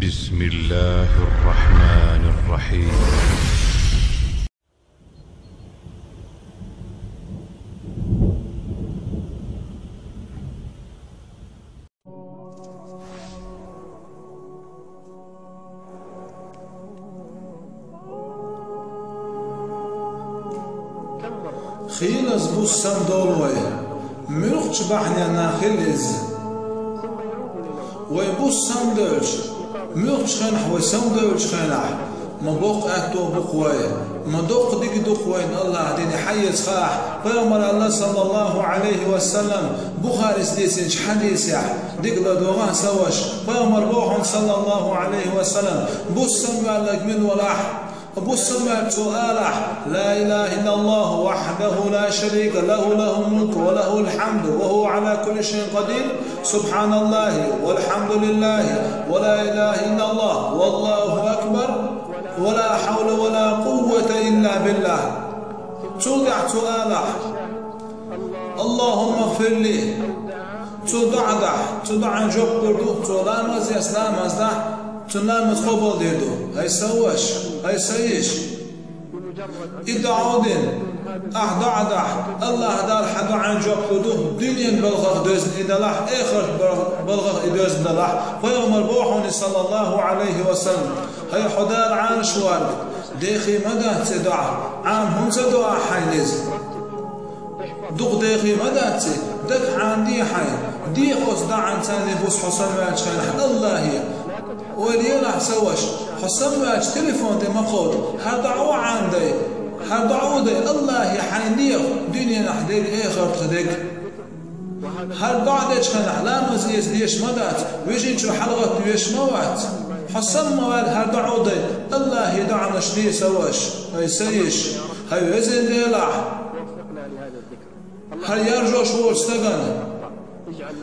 بسم الله الرحمن الرحيم. خيلز بوسم دولوي ملوخش بحني أنا خيلز ويبوسم دولش ملوخش خنح ويسم دولش خنح مبوق أكتو بقوي مدوق ديك دوقوين الله ديني حيز خاح فيومر الله صلى الله عليه وسلم بخاري سديسنش حديث يح ديك لدوغان سوش فيومر بوحن صلى الله عليه وسلم بوسم قالك من ولاح بوسم سؤاله لا إله إلا الله وحده لا شريك له له الملك وله الحمد وهو على كل شيء قدير سبحان الله والحمد لله ولا إله إلا الله والله أكبر ولا حول ولا قوة إلا بالله. تودع سؤاله اللهم اغفر لي تودع جوب كردو تولامز يسلام أزده تنام تقبل ديدو هاي سوش هاي سيش إدعودين أحدع الله دار حدو عن جوب كردو دنيا بلغة دوزن إدلاح آخر بلغة دوزن دلاح فيوم البوحوني صلى الله عليه وسلم هاي حدار عن شوارد ديخي مدى تدعى عام هم تدعى حينيز دوق ديخي مدى دك عن دي حين دي قصدع عن تاني بوس حسن واتشان الله هي وليلا سوش حسن واتش تليفون دي مقود هدعو عندي هدعو دي الله يحينيك دنيا نحديك آخر تدك هدعو ديش خنح لا مزيز ديش مدات ويجين شو حلقة ديش موات حسن موال هدعو دي الله يدعنا شدي سوش هاي سيش هاي وزن ديلاح هاي يرجو شو استغن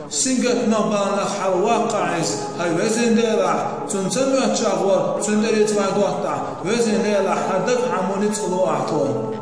سنجت نبان لخ واقعيس هاي وزن ديلاح تنتمي تشاغور تندري تفادوطع وزن ديلاح هدف عموني تلو اعطون